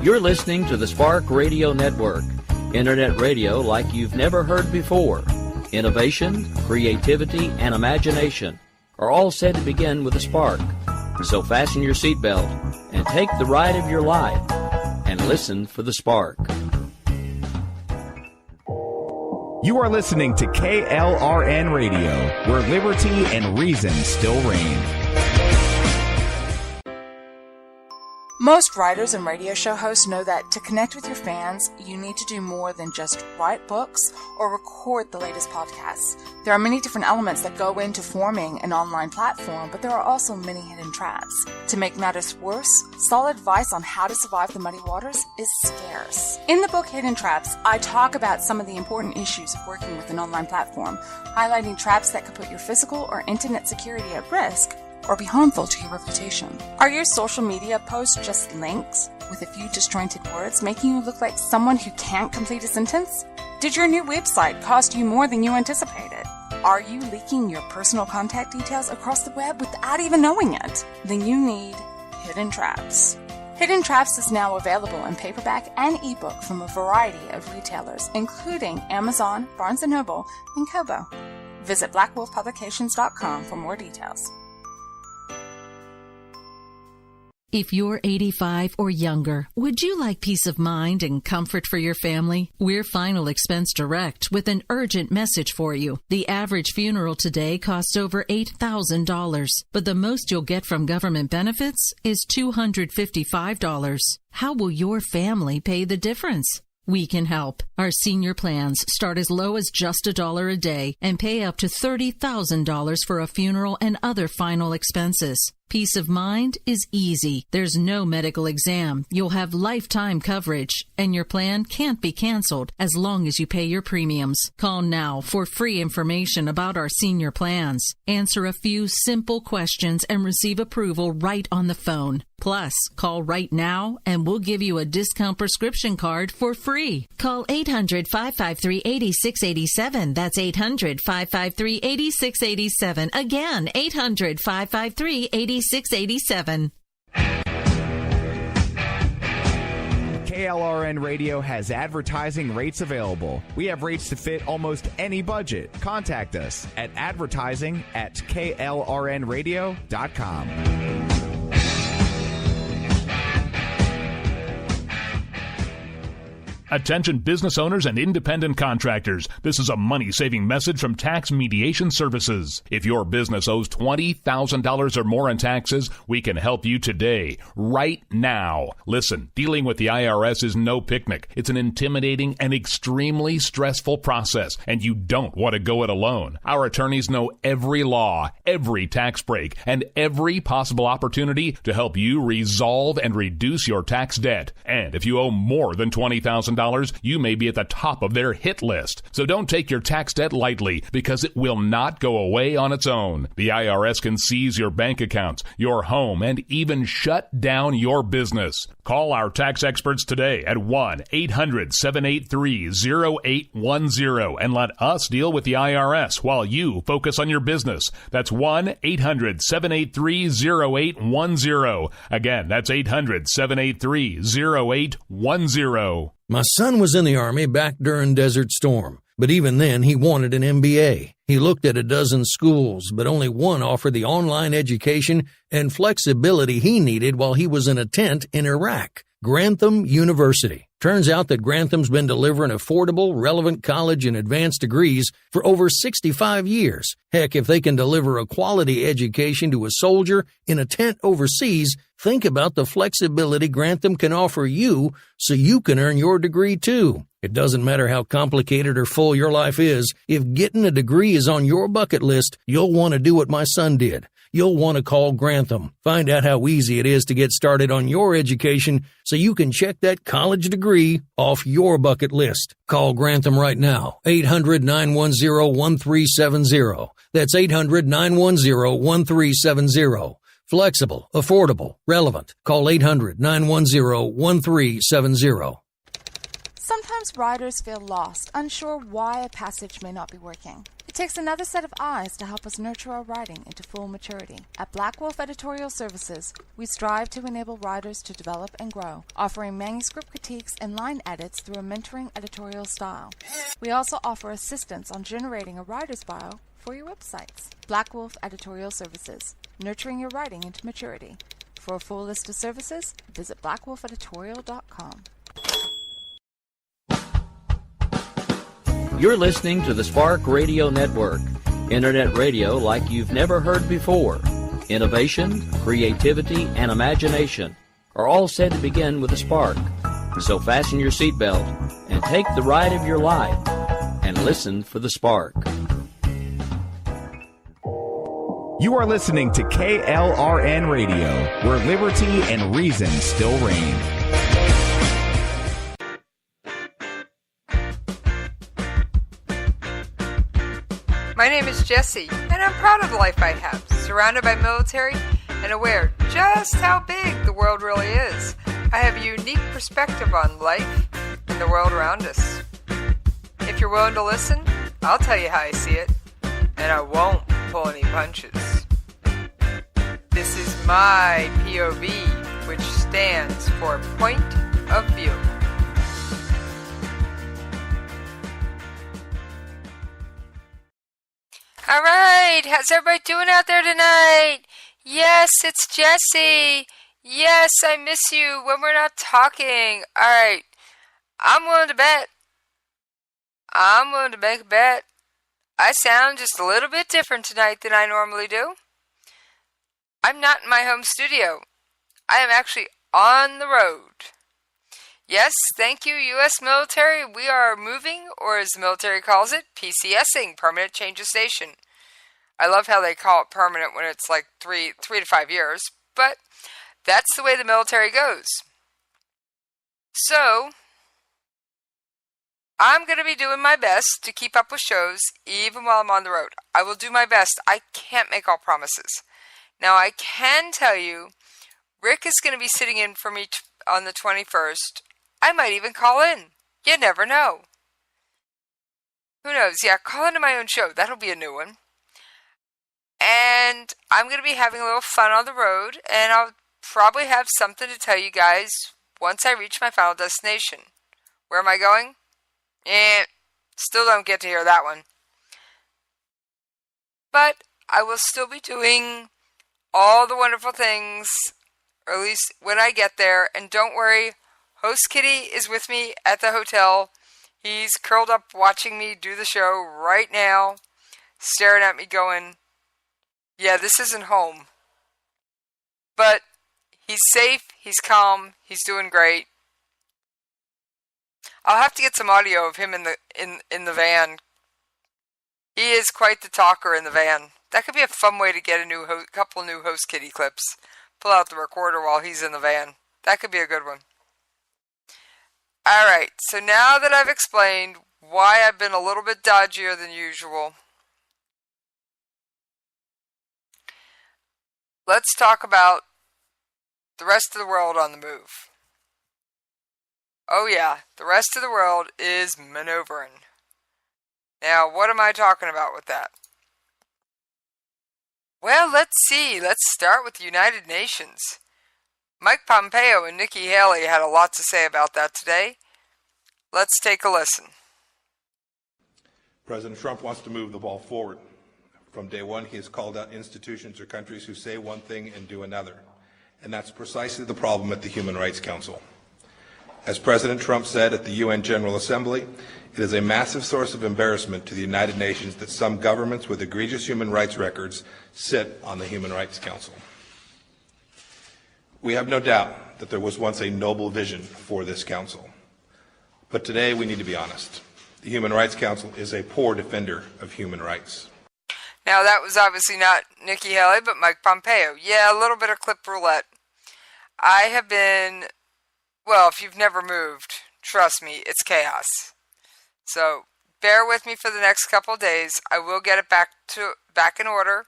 You're listening to the Spark Radio Network, Internet radio like you've never heard before. Innovation, creativity, and imagination are all said to begin with a spark. So fasten your seatbelt and take the ride of your life and listen for the spark. You are listening to KLRN Radio, where liberty and reason still reign. Most writers and radio show hosts know that to connect with your fans, you need to do more than just write books or record the latest podcasts. There are many different elements that go into forming an online platform, but there are also many hidden traps. To make matters worse, solid advice on how to survive the muddy waters is scarce. In the book Hidden Traps, I talk about some of the important issues of working with an online platform, highlighting traps that could put your physical or internet security at risk or be harmful to your reputation. Are your social media posts just links with a few disjointed words, making you look like someone who can't complete a sentence? Did your new website cost you more than you anticipated? Are you leaking your personal contact details across the web without even knowing it? Then you need Hidden Traps. Hidden Traps is now available in paperback and ebook from a variety of retailers, including Amazon, Barnes & Noble, and Kobo. Visit blackwolfpublications.com for more details. If you're 85 or younger, would you like peace of mind and comfort for your family? We're Final Expense Direct with an urgent message for you. The average funeral today costs over $8,000, but the most you'll get from government benefits is $255. How will your family pay the difference? We can help. Our senior plans start as low as just $1 a day and pay up to $30,000 for a funeral and other final expenses. Peace of mind is easy. There's no medical exam. You'll have lifetime coverage, and your plan can't be canceled as long as you pay your premiums. Call now for free information about our senior plans. Answer a few simple questions and receive approval right on the phone. Plus, call right now and we'll give you a discount prescription card for free. Call 800-553-8687. That's 800-553-8687. Again, 800-553-8687. KLRN Radio has advertising rates available. We have rates to fit almost any budget. Contact us at advertising@klrnradio.com. Attention business owners and independent contractors. This is a money-saving message from Tax Mediation Services. If your business owes $20,000 or more in taxes, we can help you today, right now. Listen, dealing with the IRS is no picnic. It's an intimidating and extremely stressful process, and you don't want to go it alone. Our attorneys know every law, every tax break, and every possible opportunity to help you resolve and reduce your tax debt. And if you owe more than $20,000, you may be at the top of their hit list. So don't take your tax debt lightly, because it will not go away on its own. The IRS can seize your bank accounts, your home, and even shut down your business. Call our tax experts today at 1-800-783-0810 and let us deal with the IRS while you focus on your business. That's 1-800-783-0810. Again, that's 800-783-0810. My son was in the Army back during Desert Storm, but even then he wanted an MBA. He looked at a dozen schools, but only one offered the online education and flexibility he needed while he was in a tent in Iraq. Grantham University. Turns out that Grantham's been delivering affordable, relevant college and advanced degrees for over 65 years. Heck, if they can deliver a quality education to a soldier in a tent overseas, think about the flexibility Grantham can offer you so you can earn your degree too. It doesn't matter how complicated or full your life is. If getting a degree is on your bucket list, you'll want to do what my son did. You'll want to call Grantham. Find out how easy it is to get started on your education so you can check that college degree off your bucket list. Call Grantham right now, 800-910-1370. That's 800-910-1370. Flexible, affordable, relevant. Call 800-910-1370. Sometimes riders feel lost, unsure why a passage may not be working. It takes another set of eyes to help us nurture our writing into full maturity. At Black Wolf Editorial Services, we strive to enable writers to develop and grow, offering manuscript critiques and line edits through a mentoring editorial style. We also offer assistance on generating a writer's bio for your websites. Black Wolf Editorial Services, nurturing your writing into maturity. For a full list of services, visit blackwolfeditorial.com. You're listening to the Spark Radio Network, internet radio like you've never heard before. Innovation, creativity, and imagination are all said to begin with a spark. So fasten your seatbelt and take the ride of your life and listen for the spark. You are listening to KLRN Radio, where liberty and reason still reign. My name is Jessie, and I'm proud of the life I have, surrounded by military and aware just how big the world really is. I have a unique perspective on life and the world around us. If you're willing to listen, I'll tell you how I see it, and I won't pull any punches. This is my POV, which stands for Point of View. All right, how's everybody doing out there tonight? Yes, it's Jessie. Yes, I miss you when we're not talking. All right, I'm willing to bet. I'm willing to make a bet. I sound just a little bit different tonight than I normally do. I'm not in my home studio. I am actually on the road. Yes, thank you, U.S. military. We are moving, or as the military calls it, PCSing, Permanent Change of Station. I love how they call it permanent when it's like 3 to 5 years, but that's the way the military goes. So, I'm going to be doing my best to keep up with shows even while I'm on the road. I will do my best. I can't make all promises. Now, I can tell you, Rick is going to be sitting in for me on the 21st. I might even call in. You never know. Who knows? Yeah, call into my own show. That'll be a new one. And I'm going to be having a little fun on the road, and I'll probably have something to tell you guys once I reach my final destination. Where am I going? Still don't get to hear that one. But I will still be doing all the wonderful things, or at least when I get there. And don't worry, Host Kitty is with me at the hotel. He's curled up watching me do the show right now, staring at me going, yeah, this isn't home. But he's safe, he's calm, he's doing great. I'll have to get some audio of him in the van. He is quite the talker in the van. That could be a fun way to get a couple new Host Kitty clips. Pull out the recorder while he's in the van. That could be a good one. Alright, so now that I've explained why I've been a little bit dodgier than usual, let's talk about the rest of the world on the move. Oh yeah, the rest of the world is maneuvering. Now, what am I talking about with that? Well, let's see. Let's start with the United Nations. Mike Pompeo and Nikki Haley had a lot to say about that today. Let's take a listen. President Trump wants to move the ball forward. From day one, he has called out institutions or countries who say one thing and do another. And that's precisely the problem at the Human Rights Council. As President Trump said at the UN General Assembly, it is a massive source of embarrassment to the United Nations that some governments with egregious human rights records sit on the Human Rights Council. We have no doubt that there was once a noble vision for this council. But today we need to be honest. The Human Rights Council is a poor defender of human rights. Now that was obviously not Nikki Haley, but Mike Pompeo. Yeah, a little bit of clip roulette. I have been, well, if you've never moved, trust me, it's chaos. So bear with me for the next couple of days. I will get it back in order.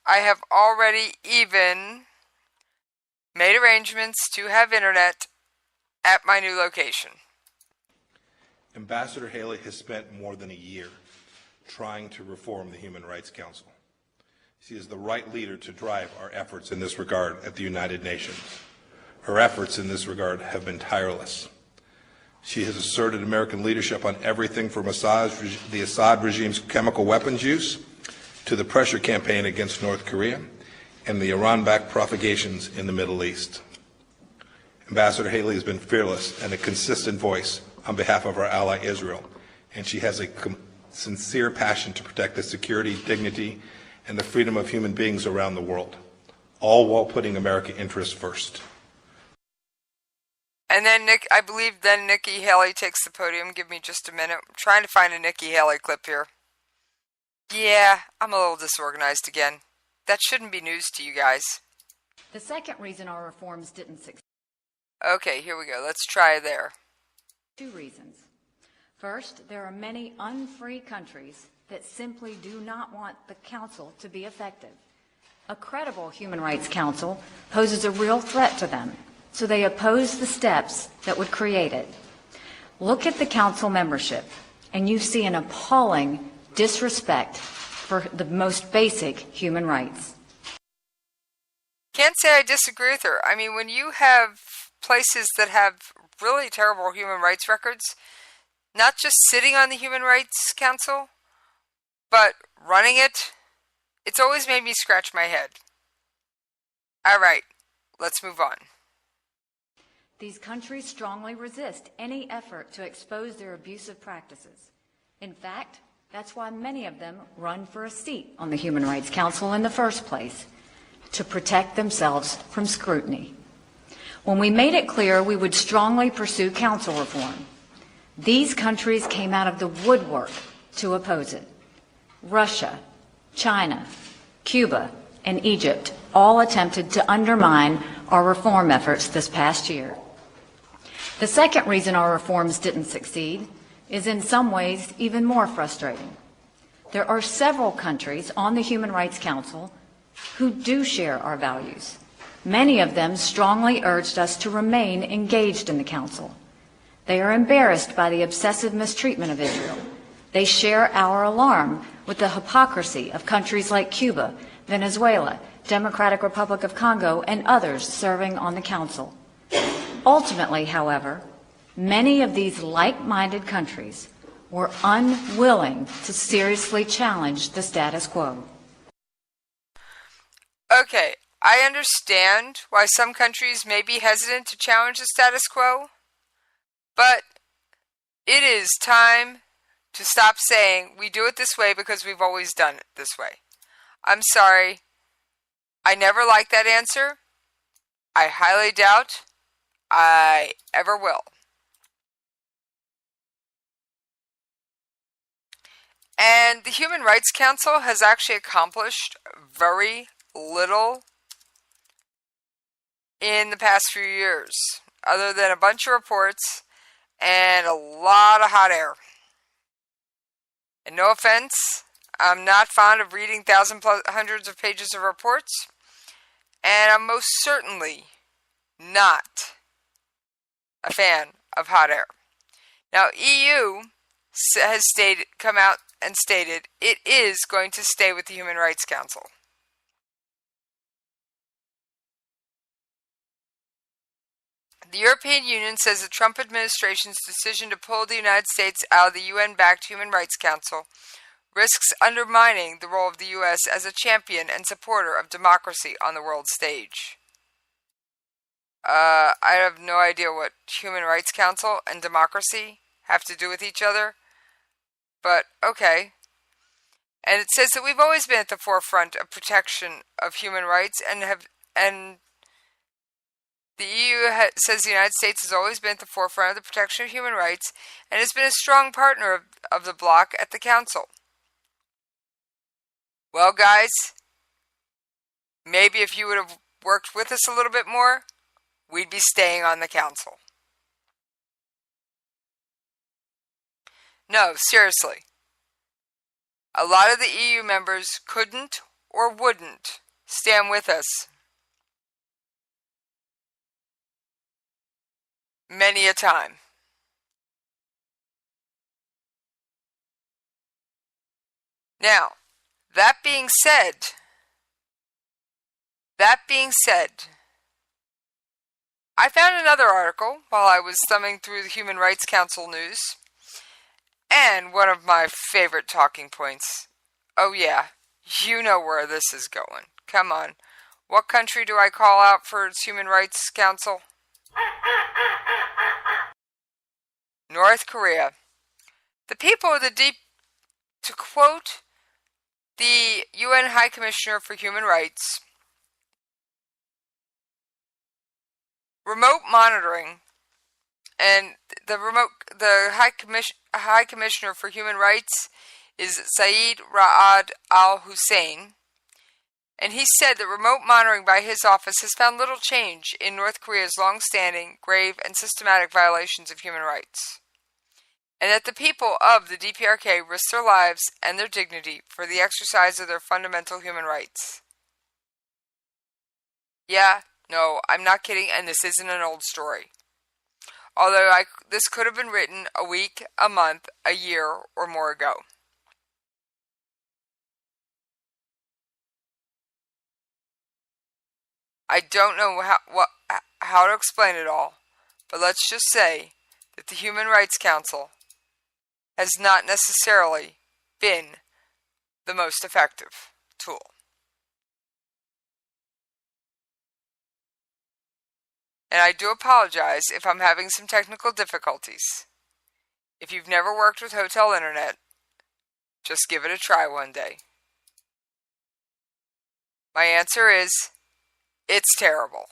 I have already even made arrangements to have internet at my new location. Ambassador Haley has spent more than a year trying to reform the Human Rights Council. She is the right leader to drive our efforts in this regard at the United Nations. Her efforts in this regard have been tireless. She has asserted American leadership on everything from the Assad regime's chemical weapons use to the pressure campaign against North Korea and the Iran-backed provocations in the Middle East. Ambassador Haley has been fearless and a consistent voice on behalf of our ally Israel, and she has a sincere passion to protect the security, dignity, and the freedom of human beings around the world, all while putting American interests first. And then I believe Nikki Haley takes the podium. Give me just a minute. I'm trying to find a Nikki Haley clip here. Yeah, I'm a little disorganized again. That shouldn't be news to you guys. The second reason our reforms didn't succeed. Okay, here we go. Let's try there. 2 reasons. First, there are many unfree countries that simply do not want the council to be effective. A credible human rights council poses a real threat to them, so they oppose the steps that would create it. Look at the council membership, and you see an appalling disrespect for the most basic human rights. Can't say I disagree with her. I mean, when you have places that have really terrible human rights records, not just sitting on the Human Rights Council, but running it, it's always made me scratch my head. All right, let's move on. These countries strongly resist any effort to expose their abusive practices. In fact, that's why many of them run for a seat on the Human Rights Council in the first place, to protect themselves from scrutiny. When we made it clear we would strongly pursue council reform, these countries came out of the woodwork to oppose it. Russia, China, Cuba, and Egypt all attempted to undermine our reform efforts this past year. The second reason our reforms didn't succeed is in some ways even more frustrating. There are several countries on the Human Rights Council who do share our values. Many of them strongly urged us to remain engaged in the Council. They are embarrassed by the obsessive mistreatment of Israel. They share our alarm with the hypocrisy of countries like Cuba, Venezuela, Democratic Republic of Congo, and others serving on the Council. Ultimately, however, many of these like-minded countries were unwilling to seriously challenge the status quo. Okay, I understand why some countries may be hesitant to challenge the status quo, but it is time to stop saying we do it this way because we've always done it this way. I'm sorry. I never liked that answer. I highly doubt I ever will. And the Human Rights Council has actually accomplished very little in the past few years, other than a bunch of reports and a lot of hot air. And no offense, I'm not fond of reading hundreds of pages of reports, and I'm most certainly not a fan of hot air. Now, EU has come out and stated it is going to stay with the Human Rights Council. The European Union says the Trump administration's decision to pull the United States out of the UN-backed Human Rights Council risks undermining the role of the U.S. as a champion and supporter of democracy on the world stage. I have no idea what Human Rights Council and democracy have to do with each other, but okay. And it says that we've always been at the forefront of protection of human rights, and the EU says the United States has always been at the forefront of the protection of human rights and has been a strong partner of the bloc at the Council. Well, guys, maybe if you would have worked with us a little bit more, we'd be staying on the Council. No, seriously. A lot of the EU members couldn't or wouldn't stand with us many a time. Now, that being said, I found another article while I was thumbing through the Human Rights Council news, and one of my favorite talking points. Oh yeah, you know where this is going. Come on. What country do I call out for its Human Rights Council? North Korea. The people of the deep, to quote the UN High Commissioner for Human Rights, remote monitoring, and the High Commissioner for Human Rights is Saeed Ra'ad al-Hussein, and he said that remote monitoring by his office has found little change in North Korea's long-standing, grave, and systematic violations of human rights, and that the people of the DPRK risk their lives and their dignity for the exercise of their fundamental human rights. Yeah, no, I'm not kidding, and this isn't an old story. Although this could have been written a week, a month, a year, or more ago. I don't know how to explain it all, but let's just say that the Human Rights Council has not necessarily been the most effective tool. And I do apologize if I'm having some technical difficulties. If you've never worked with hotel internet, just give it a try one day. My answer is, it's terrible.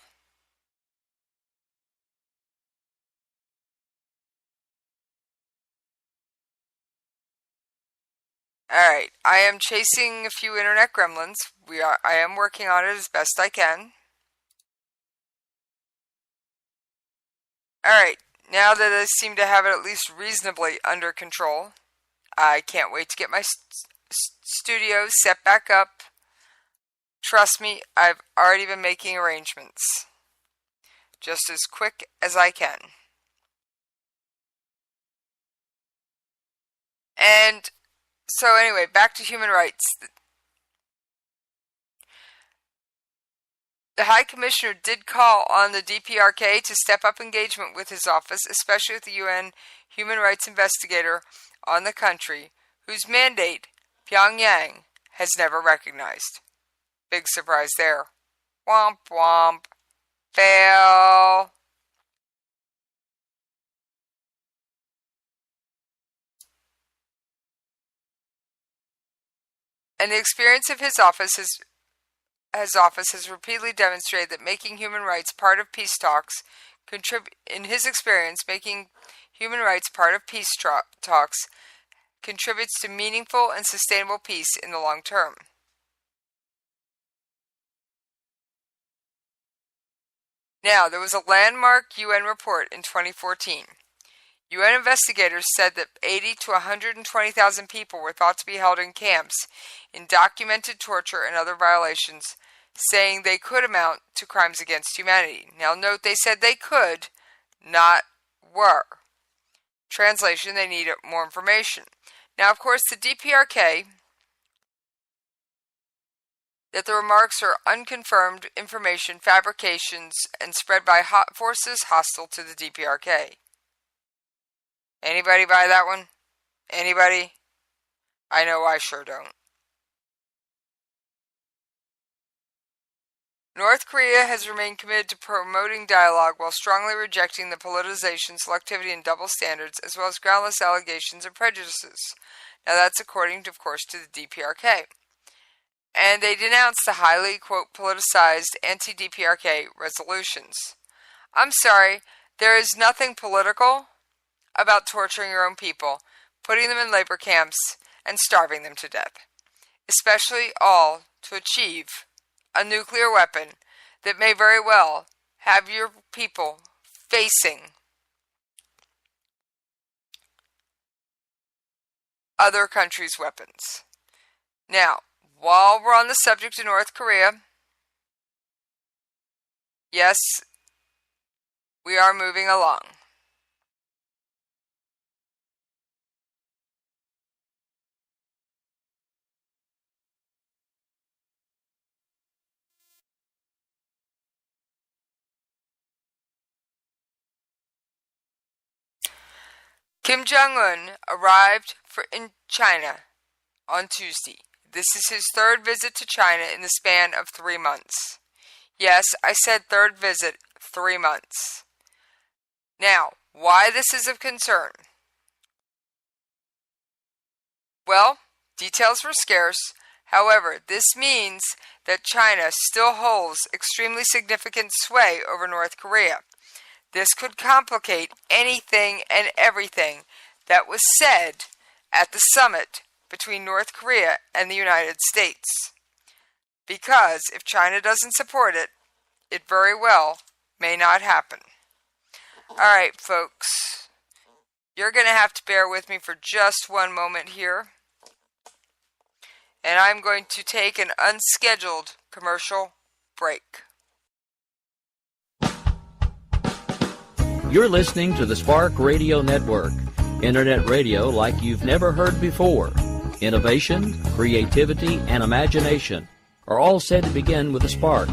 Alright, I am chasing a few internet gremlins. I am working on it as best I can. Alright, now that I seem to have it at least reasonably under control, I can't wait to get my studio set back up. Trust me, I've already been making arrangements. Just as quick as I can. And so anyway, back to human rights. The High Commissioner did call on the DPRK to step up engagement with his office, especially with the UN human rights investigator on the country, whose mandate Pyongyang has never recognized. Big surprise there. Womp womp. Fail. And the experience of his office has repeatedly demonstrated that making human rights part of peace talks contributes to meaningful and sustainable peace in the long term. Now, there was a landmark UN report in 2014. UN investigators said that 80 to 120,000 people were thought to be held in camps in documented torture and other violations, saying they could amount to crimes against humanity. Now note, they said they could, not were. Translation, they need more information. Now, of course, the DPRK, that the remarks are unconfirmed information, fabrications, and spread by forces hostile to the DPRK. Anybody buy that one? Anybody? I know I sure don't. North Korea has remained committed to promoting dialogue while strongly rejecting the politicization, selectivity, and double standards, as well as groundless allegations and prejudices. Now that's according, of course, to the DPRK. And they denounced the highly, quote, politicized anti-DPRK resolutions. I'm sorry, there is nothing political about torturing your own people, putting them in labor camps, and starving them to death. Especially all to achieve a nuclear weapon that may very well have your people facing other countries' weapons. Now, while we're on the subject of North Korea, yes, we are moving along. Kim Jong-un arrived in China on Tuesday. This is his third visit to China in the span of 3 months. Yes, I said third visit, 3 months. Now, why this is of concern? Well, details were scarce. However, this means that China still holds extremely significant sway over North Korea. This could complicate anything and everything that was said at the summit between North Korea and the United States. Because if China doesn't support it, it very well may not happen. All right, folks, you're going to have to bear with me for just one moment here. And I'm going to take an unscheduled commercial break. You're listening to the Spark Radio Network, internet radio like you've never heard before. Innovation, creativity, and imagination are all said to begin with a spark.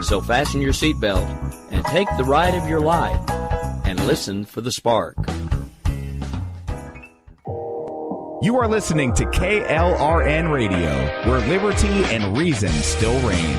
So fasten your seatbelt and take the ride of your life and listen for the spark. You are listening to KLRN Radio, where liberty and reason still reign.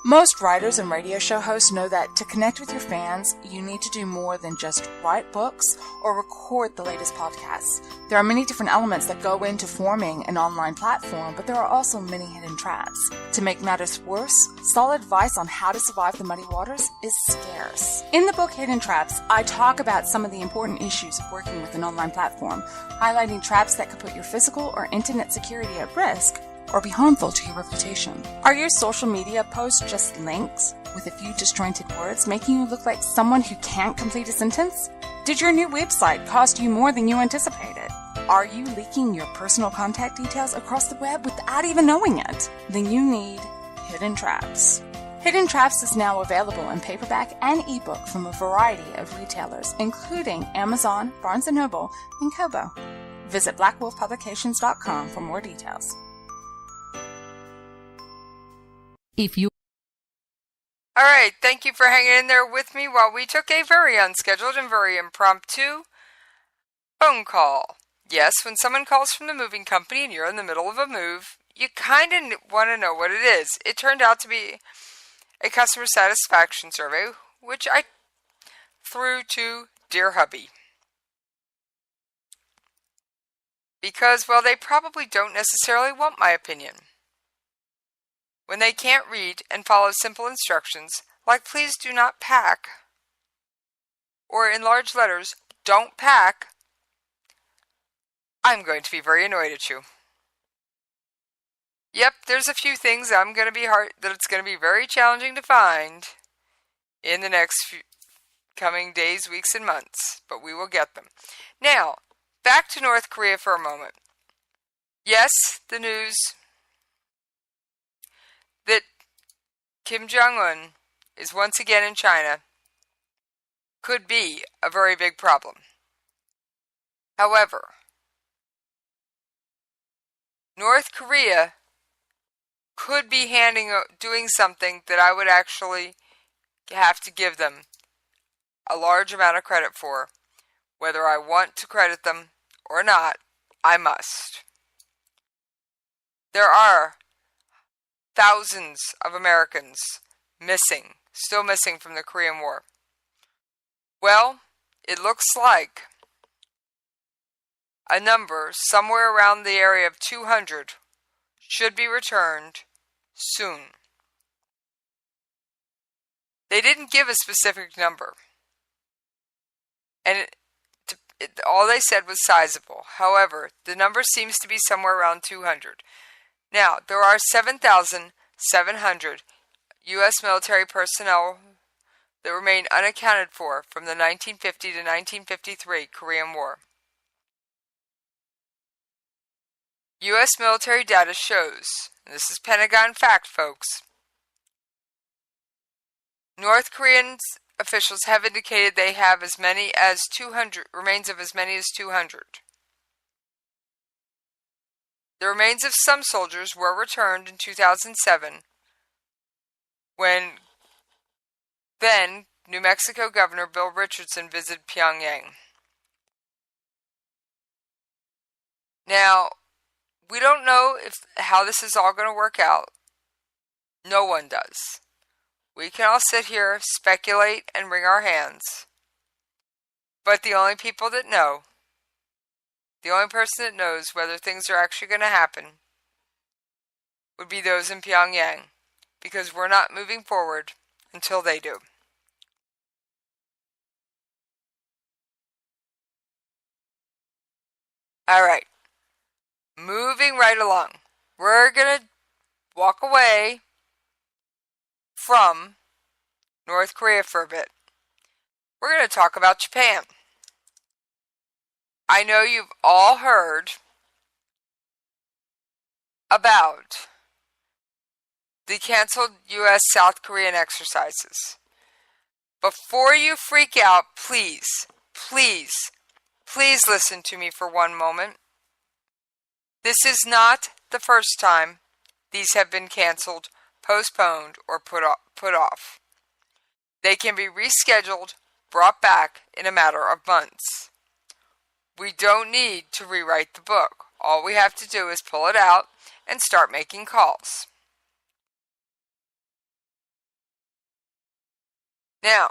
Most writers and radio show hosts know that to connect with your fans, you need to do more than just write books or record the latest podcasts. There are many different elements that go into forming an online platform, but there are also many hidden traps. To make matters worse, solid advice on how to survive the muddy waters is scarce. In the book Hidden Traps, I talk about some of the important issues of working with an online platform, highlighting traps that could put your physical or internet security at risk or be harmful to your reputation. Are your social media posts just links with a few disjointed words, making you look like someone who can't complete a sentence? Did your new website cost you more than you anticipated? Are you leaking your personal contact details across the web without even knowing it? Then you need Hidden Traps. Hidden Traps is now available in paperback and ebook from a variety of retailers, including Amazon, Barnes & Noble, and Kobo. Visit blackwolfpublications.com for more details. All right, thank you for hanging in there with me while we took a very unscheduled and very impromptu phone call. Yes, when someone calls from the moving company and you're in the middle of a move, you kind of want to know what it is. It turned out to be a customer satisfaction survey, which I threw to Dear Hubby. Because, well, they probably don't necessarily want my opinion. When they can't read and follow simple instructions, like please do not pack, or in large letters, don't pack, I'm going to be very annoyed at you. Yep, there's a few things that it's going to be very challenging to find in the next few coming days, weeks, and months, but we will get them. Now, back to North Korea for a moment. Yes, the news that Kim Jong-un is once again in China could be a very big problem. However, North Korea could be doing something that I would actually have to give them a large amount of credit for. Whether I want to credit them or not, I must. There are thousands of Americans still missing from the Korean War. Well, it looks like a number somewhere around the area of 200 should be returned soon. They didn't give a specific number, and all they said was sizable. However, the number seems to be somewhere around 200. Now, there are 7,700 U.S. military personnel that remain unaccounted for from the 1950 to 1953 Korean War. U.S. military data shows, and this is Pentagon fact, folks, North Korean officials have indicated they have as many as 200, remains of as many as 200. The remains of some soldiers were returned in 2007 when then New Mexico Governor Bill Richardson visited Pyongyang. Now, we don't know how this is all going to work out. No one does. We can all sit here, speculate, and wring our hands. But the only people that know, the only person that knows whether things are actually going to happen, would be those in Pyongyang, because we're not moving forward until they do. All right. Moving right along. We're going to walk away from North Korea for a bit. We're going to talk about Japan. I know you've all heard about the canceled U.S.-South Korean exercises. Before you freak out, please listen to me for one moment. This is not the first time these have been canceled, postponed, or put off. They can be rescheduled, brought back in a matter of months. We don't need to rewrite the book. All we have to do is pull it out and start making calls. Now,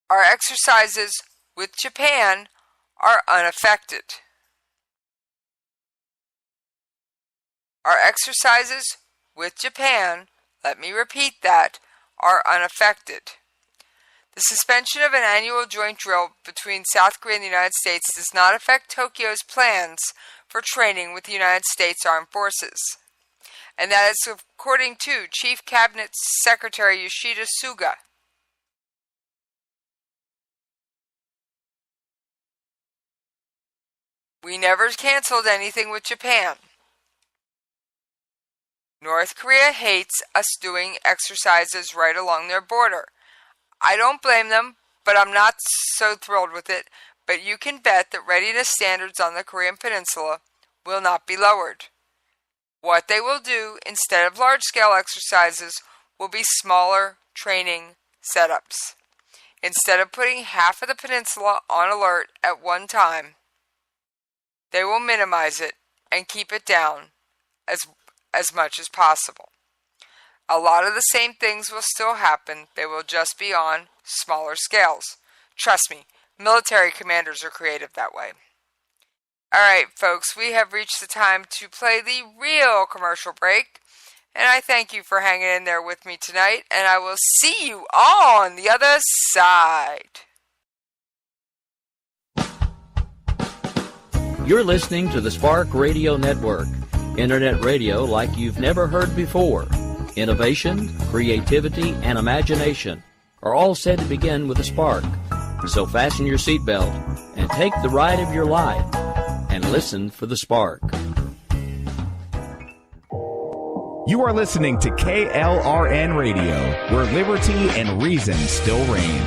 our exercises with Japan are unaffected. Our exercises with Japan, let me repeat that, are unaffected. The suspension of an annual joint drill between South Korea and the United States does not affect Tokyo's plans for training with the United States Armed Forces. And that is according to Chief Cabinet Secretary Yoshida Suga. We never canceled anything with Japan. North Korea hates us doing exercises right along their border. I don't blame them, but I'm not so thrilled with it. But you can bet that readiness standards on the Korean Peninsula will not be lowered. What they will do instead of large-scale exercises will be smaller training setups. Instead of putting half of the peninsula on alert at one time, they will minimize it and keep it down as much as possible. A lot of the same things will still happen. They will just be on smaller scales. Trust me, military commanders are creative that way. All right, folks, we have reached the time to play the real commercial break. And I thank you for hanging in there with me tonight. And I will see you on the other side. You're listening to the Spark Radio Network, Internet radio like you've never heard before. Innovation, creativity, and imagination are all said to begin with a spark. So fasten your seatbelt and take the ride of your life and listen for the spark. You are listening to KLRN Radio, where liberty and reason still reign.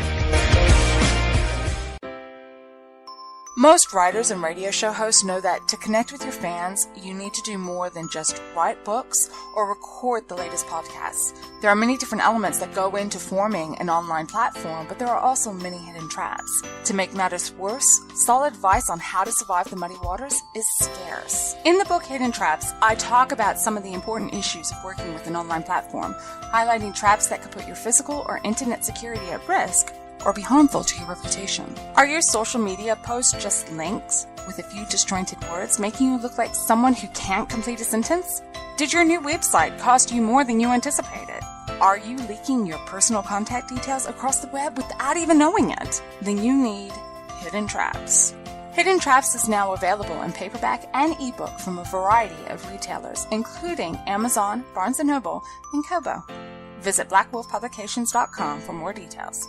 Most writers and radio show hosts know that to connect with your fans, you need to do more than just write books or record the latest podcasts. There are many different elements that go into forming an online platform, but there are also many hidden traps. To make matters worse, solid advice on how to survive the muddy waters is scarce. In the book Hidden Traps, I talk about some of the important issues of working with an online platform, highlighting traps that could put your physical or internet security at risk or be harmful to your reputation. Are your social media posts just links with a few disjointed words, making you look like someone who can't complete a sentence? Did your new website cost you more than you anticipated? Are you leaking your personal contact details across the web without even knowing it? Then you need Hidden Traps. Hidden Traps is now available in paperback and ebook from a variety of retailers, including Amazon, Barnes & Noble, and Kobo. Visit blackwolfpublications.com for more details.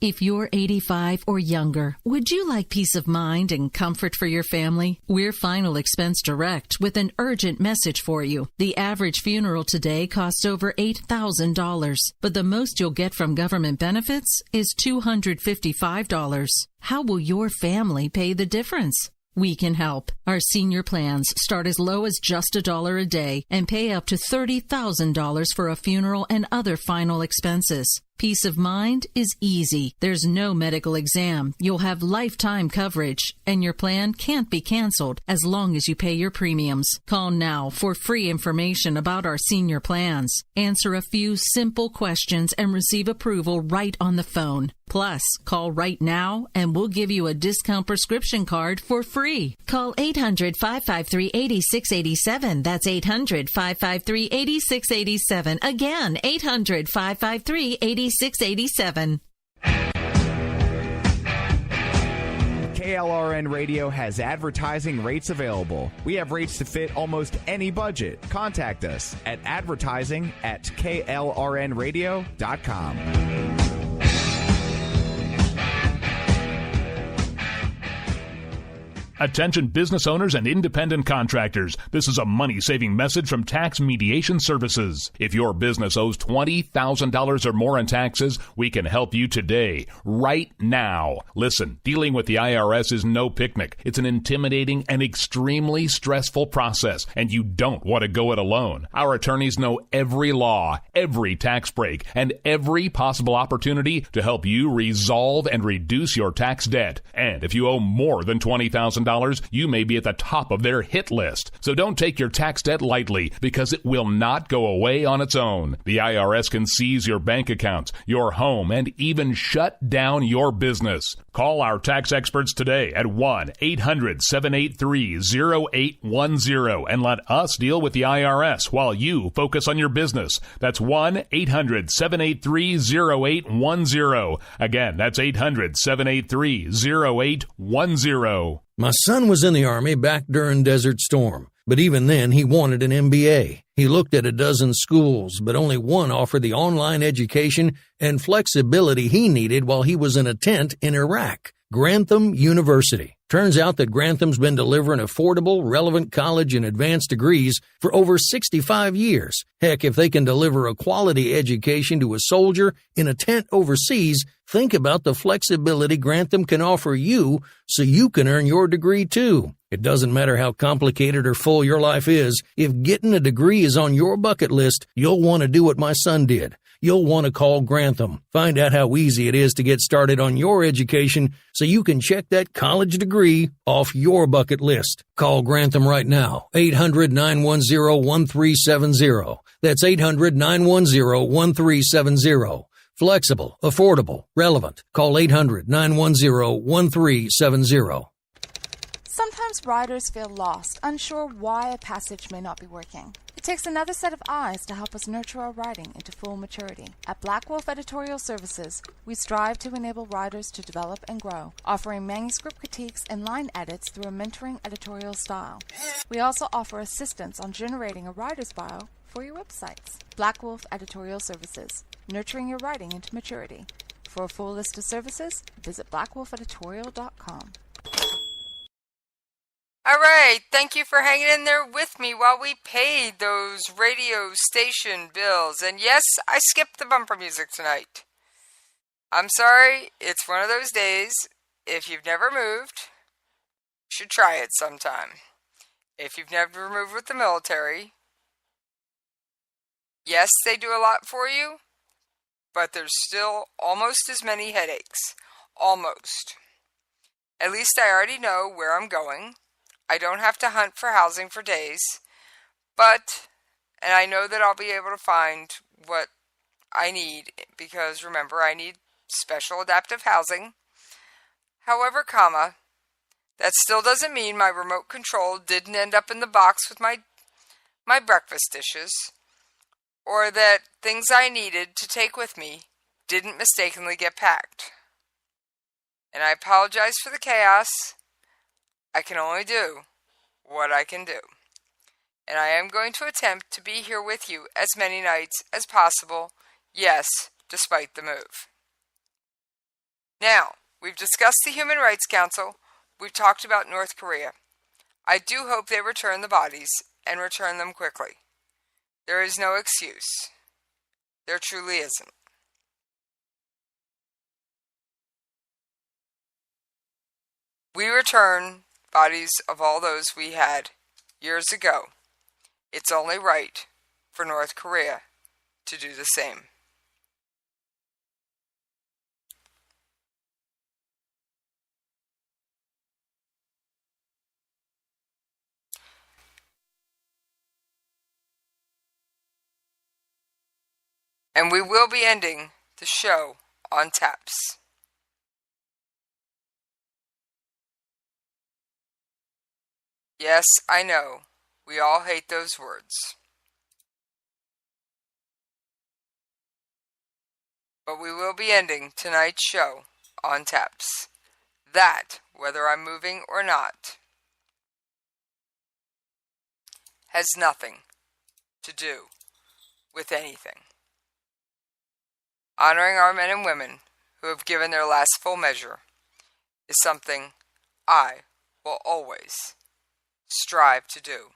If you're 85 or younger, would you like peace of mind and comfort for your family? We're Final Expense Direct with an urgent message for you. The average funeral today costs over $8,000, but the most you'll get from government benefits is $255. How will your family pay the difference? We can help. Our senior plans start as low as just $1 a day and pay up to $30,000 for a funeral and other final expenses. Peace of mind is easy. There's no medical exam. You'll have lifetime coverage, and your plan can't be canceled as long as you pay your premiums. Call now for free information about our senior plans. Answer a few simple questions and receive approval right on the phone. Plus, call right now and we'll give you a discount prescription card for free. Call 800-553-8687. That's 800-553-8687. Again, 800-553-8687. KLRN Radio has advertising rates available. We have rates to fit almost any budget. Contact us at advertising@klrnradio.com. Attention business owners and independent contractors. This is a money-saving message from Tax Mediation Services. If your business owes $20,000 or more in taxes, we can help you today, right now. Listen, dealing with the IRS is no picnic. It's an intimidating and extremely stressful process, and you don't want to go it alone. Our attorneys know every law, every tax break, and every possible opportunity to help you resolve and reduce your tax debt. And if you owe more than $20,000, you may be at the top of their hit list. So don't take your tax debt lightly, because it will not go away on its own. The IRS can seize your bank accounts, your home, and even shut down your business. Call our tax experts today at 1-800-783-0810 and let us deal with the IRS while you focus on your business. That's 1-800-783-0810. Again, that's 800-783-0810. My son was in the Army back during Desert Storm, but even then he wanted an MBA. He looked at a dozen schools, but only one offered the online education and flexibility he needed while he was in a tent in Iraq. Grantham University. Turns out that Grantham's been delivering affordable, relevant college and advanced degrees for over 65 years. Heck, if they can deliver a quality education to a soldier in a tent overseas, think about the flexibility Grantham can offer you so you can earn your degree too. It doesn't matter how complicated or full your life is. If getting a degree is on your bucket list, you'll want to do what my son did. You'll want to call Grantham. Find out how easy it is to get started on your education so you can check that college degree off your bucket list. Call Grantham right now, 800-910-1370. That's 800-910-1370. Flexible, affordable, relevant. Call 800-910-1370. Sometimes riders feel lost, unsure why a passage may not be working. It takes another set of eyes to help us nurture our writing into full maturity. At Black Wolf Editorial Services, we strive to enable writers to develop and grow, offering manuscript critiques and line edits through a mentoring editorial style. We also offer assistance on generating a writer's bio for your websites. Black Wolf Editorial Services, nurturing your writing into maturity. For a full list of services, visit blackwolfeditorial.com. All right, thank you for hanging in there with me while we paid those radio station bills. And yes, I skipped the bumper music tonight. I'm sorry, it's one of those days. If you've never moved, you should try it sometime. If you've never moved with the military, yes, they do a lot for you, but there's still almost as many headaches. Almost. At least I already know where I'm going. I don't have to hunt for housing for days, and I know that I'll be able to find what I need, because remember, I need special adaptive housing. However, that still doesn't mean my remote control didn't end up in the box with my breakfast dishes, or that things I needed to take with me didn't mistakenly get packed. And I apologize for the chaos. I can only do what I can do. And I am going to attempt to be here with you as many nights as possible, yes, despite the move. Now, we've discussed the Human Rights Council. We've talked about North Korea. I do hope they return the bodies, and return them quickly. There is no excuse. There truly isn't. We return bodies of all those we had years ago, it's only right for North Korea to do the same. And we will be ending the show on taps. Yes, I know, we all hate those words. But we will be ending tonight's show on taps. That, whether I'm moving or not, has nothing to do with anything. Honoring our men and women who have given their last full measure is something I will always strive to do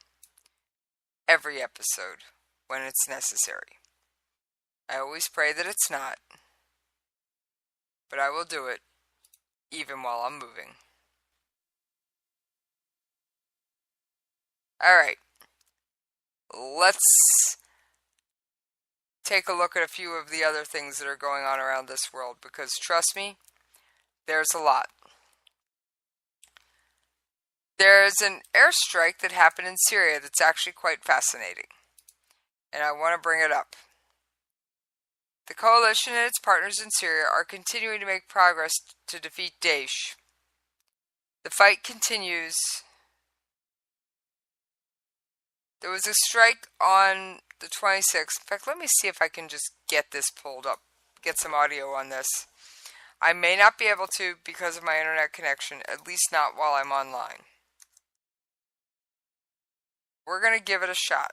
every episode when it's necessary. I always pray that it's not, but I will do it even while I'm moving. Alright, let's take a look at a few of the other things that are going on around this world, because trust me, there's a lot. There's an airstrike that happened in Syria that's actually quite fascinating, and I want to bring it up. The coalition and its partners in Syria are continuing to make progress to defeat Daesh. The fight continues. There was a strike on the 26th. In fact, let me see if I can just get this pulled up, get some audio on this. I may not be able to because of my internet connection, at least not while I'm online. We're going to give it a shot.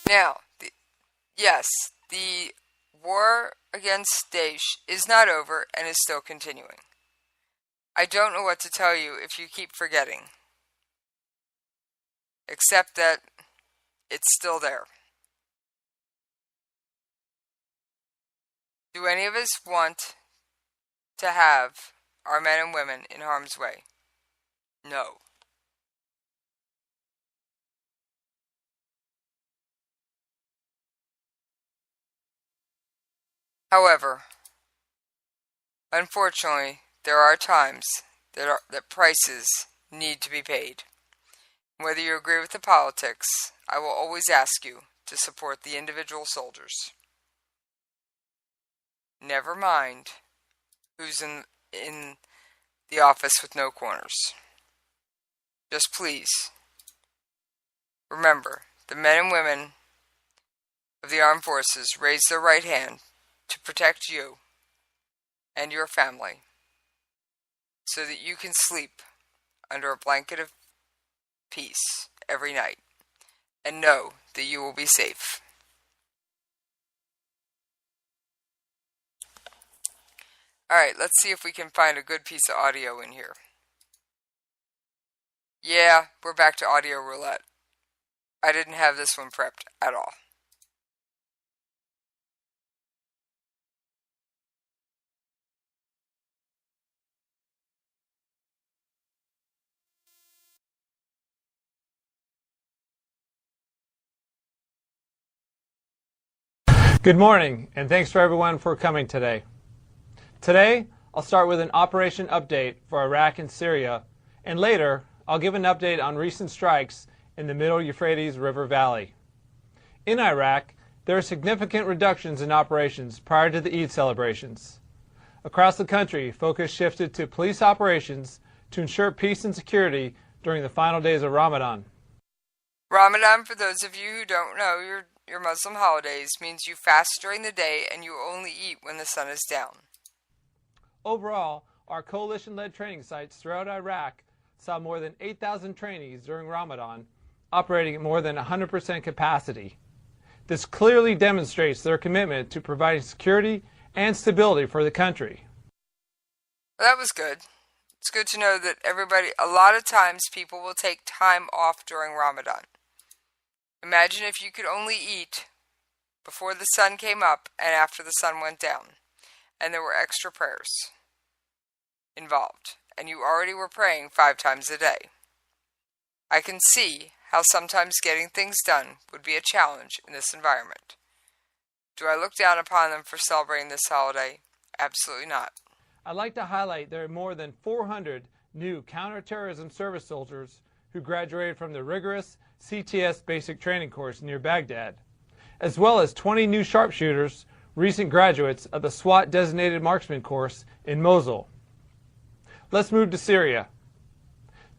Now, the war against Daesh is not over and is still continuing. I don't know what to tell you if you keep forgetting, except that it's still there. Do any of us want to have our men and women in harm's way? No. However, unfortunately, there are times that prices need to be paid. Whether you agree with the politics, I will always ask you to support the individual soldiers. Never mind who's in the office with no corners. Just please remember, the men and women of the armed forces raise their right hand to protect you and your family so that you can sleep under a blanket of peace every night and know that you will be safe. Alright, let's see if we can find a good piece of audio in here. Yeah, we're back to audio roulette. I didn't have this one prepped at all. Good morning, and thanks for everyone for coming today. Today, I'll start with an operation update for Iraq and Syria, and later, I'll give an update on recent strikes in the Middle Euphrates River Valley. In Iraq, there are significant reductions in operations prior to the Eid celebrations. Across the country, focus shifted to police operations to ensure peace and security during the final days of Ramadan. Ramadan, for those of you who don't know, your Muslim holidays means you fast during the day and you only eat when the sun is down. Overall, our coalition-led training sites throughout Iraq saw more than 8,000 trainees during Ramadan, operating at more than 100% capacity. This clearly demonstrates their commitment to providing security and stability for the country. Well, that was good. It's good to know that a lot of times people will take time off during Ramadan. Imagine if you could only eat before the sun came up and after the sun went down, and there were extra prayers involved, and you already were praying 5 times a day. I can see how sometimes getting things done would be a challenge in this environment. Do I look down upon them for celebrating this holiday? Absolutely not. I'd like to highlight there are more than 400 new counterterrorism service soldiers who graduated from the rigorous CTS basic training course near Baghdad, as well as 20 new sharpshooters, recent graduates of the SWAT designated marksman course in Mosul. Let's move to Syria.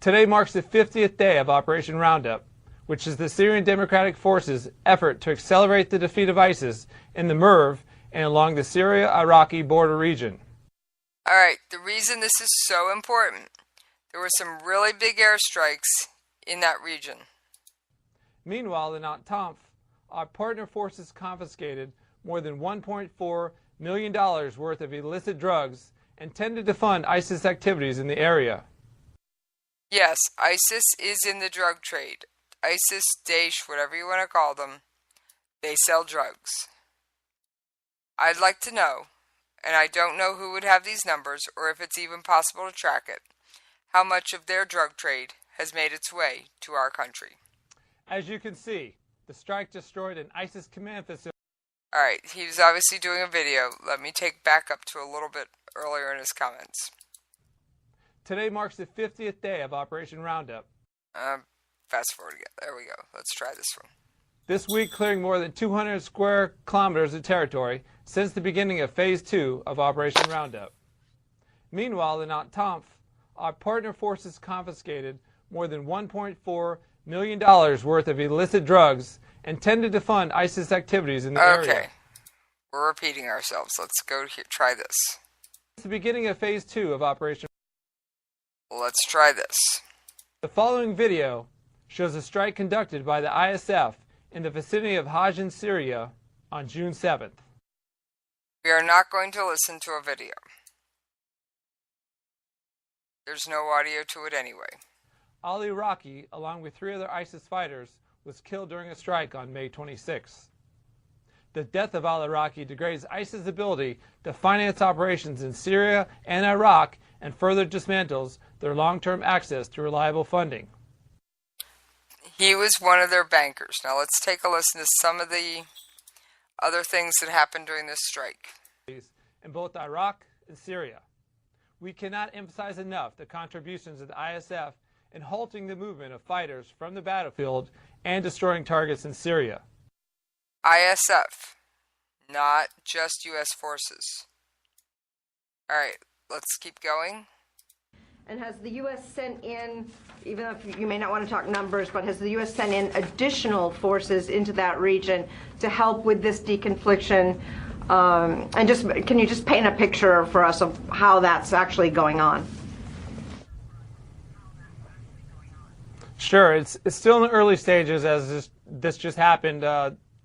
Today marks the 50th day of Operation Roundup, which is the Syrian Democratic Forces' effort to accelerate the defeat of ISIS in the Merv and along the Syria-Iraqi border region. Alright, the reason this is so important, there were some really big airstrikes in that region. Meanwhile, in Entente, our partner forces confiscated more than $1.4 million worth of illicit drugs intended to fund ISIS activities in the area. Yes, ISIS is in the drug trade. ISIS, Daesh, whatever you want to call them, they sell drugs. I'd like to know, and I don't know who would have these numbers or if it's even possible to track it, how much of their drug trade has made its way to our country. As you can see, the strike destroyed an ISIS command facility. Alright, he was obviously doing a video. Let me take back up to a little bit earlier in his comments. Today marks the 50th day of Operation Roundup. Fast forward again. There we go. Let's try this one. This week clearing more than 200 square kilometers of territory since the beginning of Phase 2 of Operation Roundup. Meanwhile, in Entente, our partner forces confiscated more than $1.4 million worth of illicit drugs intended to fund ISIS activities in the area. Okay. We're repeating ourselves. Let's go here. Try this. It's the beginning of Phase 2 of Operation. Let's try this. The following video shows a strike conducted by the ISF in the vicinity of Hajj in Syria on June 7th. We are not going to listen to a video. There's no audio to it anyway. Ali Raqi, along with 3 other ISIS fighters, was killed during a strike on May 26. The death of Ali Raqi degrades ISIS' ability to finance operations in Syria and Iraq and further dismantles their long-term access to reliable funding. He was one of their bankers. Now let's take a listen to some of the other things that happened during this strike. In both Iraq and Syria. We cannot emphasize enough the contributions of the ISF in halting the movement of fighters from the battlefield and destroying targets in Syria. ISF, not just U.S. forces. Alright, let's keep going. And has the U.S. sent in, even if you may not want to talk numbers, but has the U.S. sent in additional forces into that region to help with this deconfliction? And just can you just paint a picture for us of how that's actually going on? Sure, it's still in the early stages as this just happened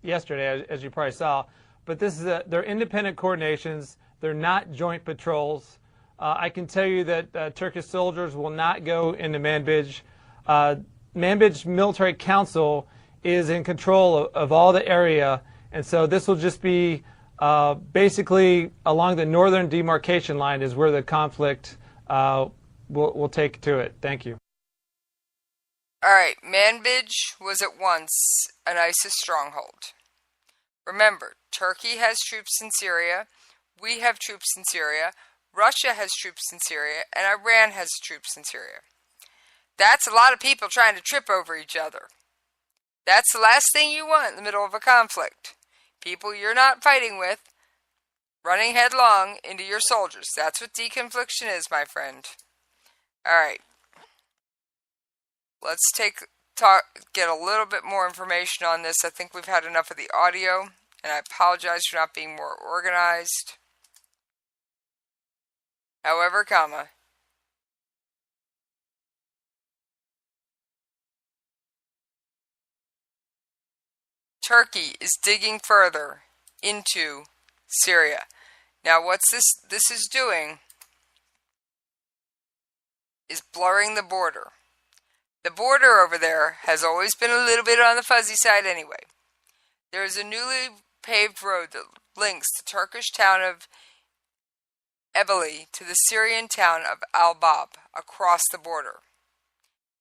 yesterday, as you probably saw. But this is they're independent coordinations. They're not joint patrols. I can tell you that Turkish soldiers will not go into Manbij. Manbij Military Council is in control of all the area, and so this will just be basically along the northern demarcation line is where the conflict will take to it. Thank you. All right, Manbij was at once an ISIS stronghold. Remember, Turkey has troops in Syria, we have troops in Syria, Russia has troops in Syria, and Iran has troops in Syria. That's a lot of people trying to trip over each other. That's the last thing you want in the middle of a conflict. People you're not fighting with running headlong into your soldiers. That's what deconfliction is, my friend. All right. Let's get a little bit more information on this. I think we've had enough of the audio, and I apologize for not being more organized. However, Turkey is digging further into Syria. Now, what's this is doing is blurring the border. The border over there has always been a little bit on the fuzzy side anyway. There is a newly paved road that links the Turkish town of Ebeli to the Syrian town of Al-Bab across the border.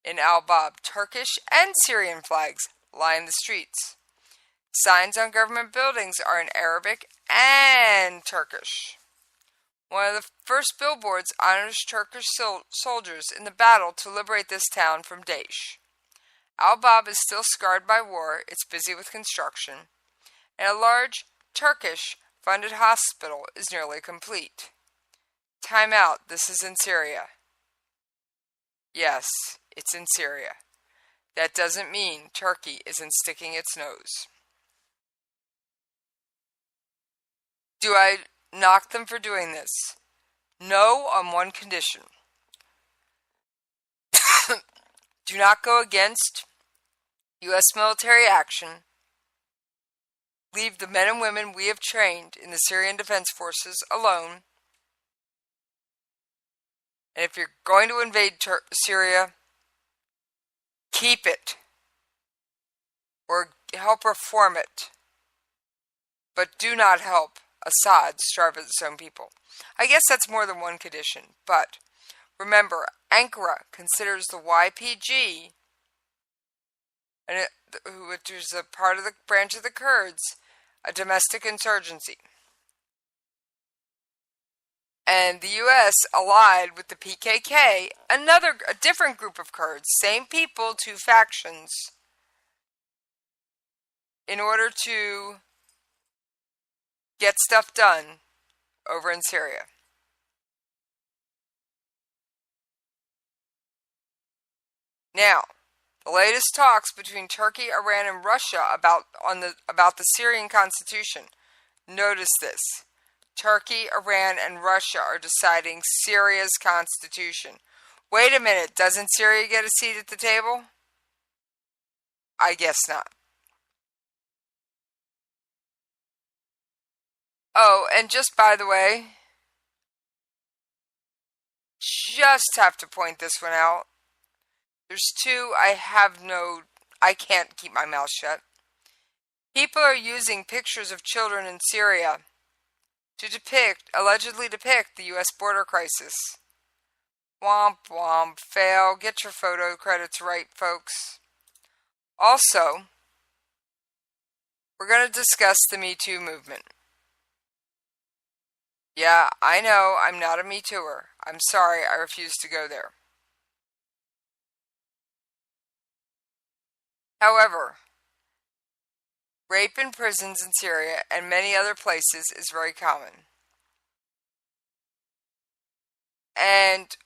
In Al-Bab, Turkish and Syrian flags line the streets. Signs on government buildings are in Arabic and Turkish. One of the first billboards honors Turkish soldiers in the battle to liberate this town from Daesh. Al-Bab is still scarred by war, it's busy with construction, and a large Turkish-funded hospital is nearly complete. Time out, this is in Syria. Yes, it's in Syria. That doesn't mean Turkey isn't sticking its nose. Do I knock them for doing this? No, on one condition. Do not go against U.S. military action. Leave the men and women we have trained in the Syrian Defense Forces alone. And if you're going to invade Syria, keep it. Or help reform it. But do not help Assad starve its own people. I guess that's more than one condition, but remember, Ankara considers the YPG, which is a part of the branch of the Kurds, a domestic insurgency. And the U.S. allied with the PKK, a different group of Kurds, same people, two factions, in order to get stuff done over in Syria. Now, the latest talks between Turkey, Iran, and Russia about the Syrian constitution. Notice this. Turkey, Iran, and Russia are deciding Syria's constitution. Wait a minute, doesn't Syria get a seat at the table? I guess not. Oh, and just by the way, just have to point this one out. There's two I can't keep my mouth shut. People are using pictures of children in Syria to allegedly depict the U.S. border crisis. Womp womp, fail, get your photo credits right, folks. Also, we're going to discuss the Me Too movement. Yeah, I know, I'm not a Me Tooer. I'm sorry, I refuse to go there. However, rape in prisons in Syria and many other places is very common. And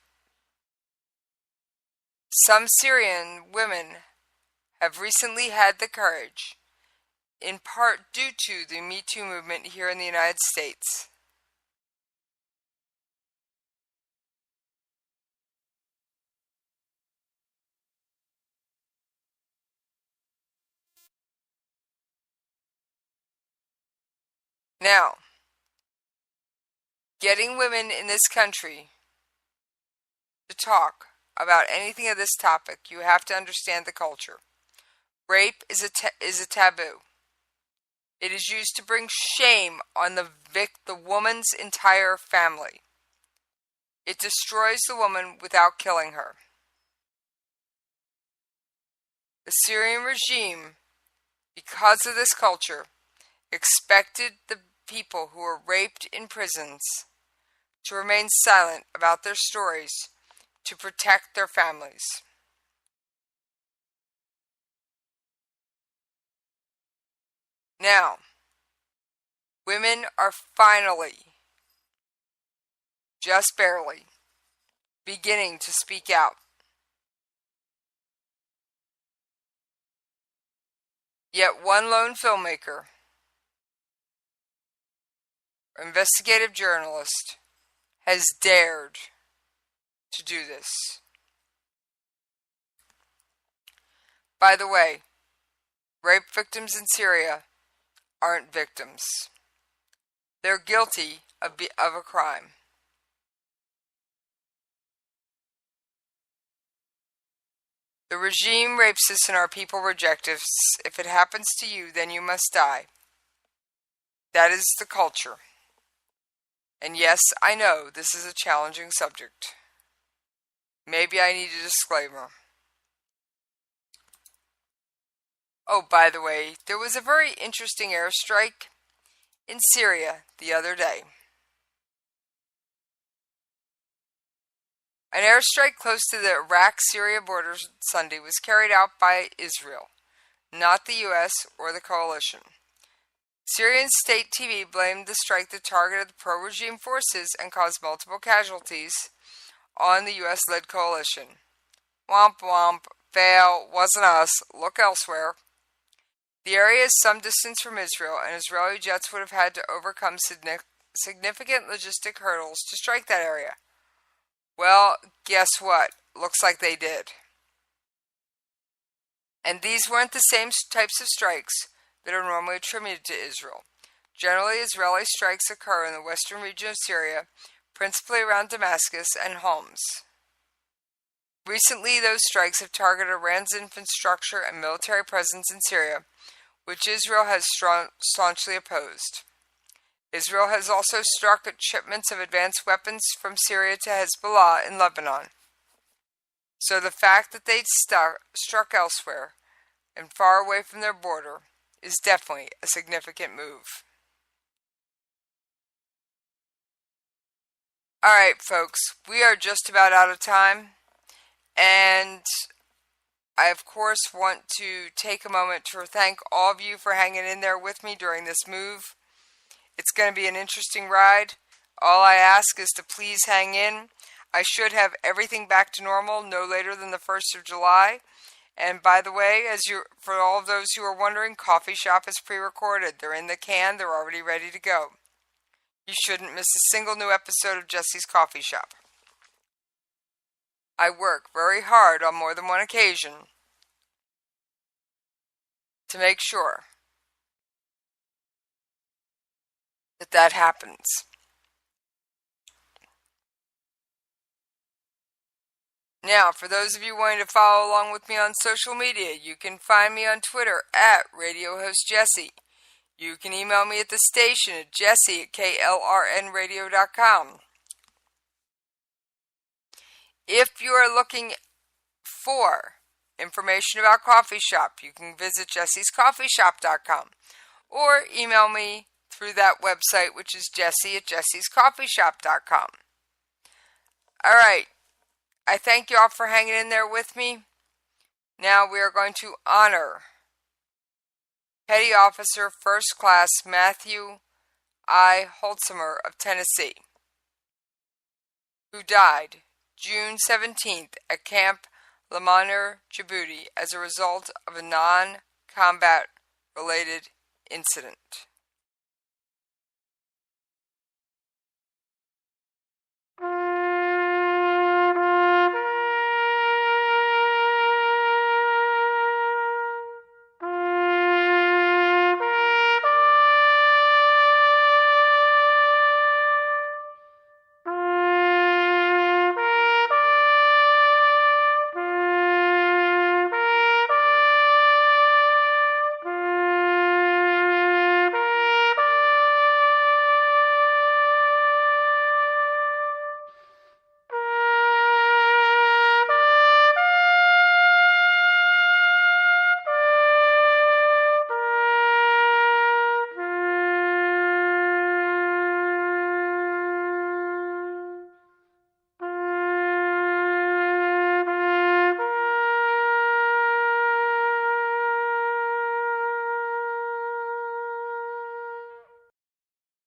some Syrian women have recently had the courage, in part due to the Me Too movement here in the United States, now, getting women in this country to talk about anything of this topic, you have to understand the culture. Rape is a taboo. It is used to bring shame on the woman's entire family. It destroys the woman without killing her. The Syrian regime, because of this culture, expected the people who were raped in prisons to remain silent about their stories to protect their families. Now, women are finally, just barely, beginning to speak out. Yet one lone filmmaker, investigative journalist, has dared to do this. By the way, rape victims in Syria aren't victims. they're guilty of a crime. The regime rapes us and our people reject us. If it happens to you, then you must die. That is the culture. And yes, I know this is a challenging subject. Maybe I need a disclaimer. Oh, by the way, there was a very interesting airstrike in Syria the other day. An airstrike close to the Iraq-Syria border Sunday was carried out by Israel, not the U.S. or the coalition. Syrian state TV blamed the strike that targeted the pro-regime forces and caused multiple casualties on the U.S.-led coalition. Womp womp, fail, wasn't us, look elsewhere. The area is some distance from Israel, and Israeli jets would have had to overcome significant logistic hurdles to strike that area. Well, guess what? Looks like they did. And these weren't the same types of strikes that are normally attributed to Israel. Generally, Israeli strikes occur in the western region of Syria, principally around Damascus and Homs. Recently, those strikes have targeted Iran's infrastructure and military presence in Syria, which Israel has staunchly opposed. Israel has also struck at shipments of advanced weapons from Syria to Hezbollah in Lebanon. So the fact that they struck elsewhere and far away from their border is definitely a significant move. Alright, folks, we are just about out of time, and I, of course, want to take a moment to thank all of you for hanging in there with me during this move. It's going to be an interesting ride. All I ask is to please hang in. I should have everything back to normal no later than the 1st of July. And by the way, for all of those who are wondering, Coffee Shop is pre-recorded. They're in the can. They're already ready to go. You shouldn't miss a single new episode of Jesse's Coffee Shop. I work very hard on more than one occasion to make sure that happens. Now, for those of you wanting to follow along with me on social media, you can find me on Twitter at Radio Host Jesse. You can email me at the station at jesse@klrnradio.com. If you are looking for information about Coffee Shop, you can visit jessescoffeeshop.com or email me through that website, which is jesse@jessescoffeeshop.com. Alright, I thank you all for hanging in there with me. Now we are going to honor Petty Officer First Class Matthew I. Holtzimer of Tennessee, who died June 17th at Camp Lemonnier, Djibouti, as a result of a non-combat related incident.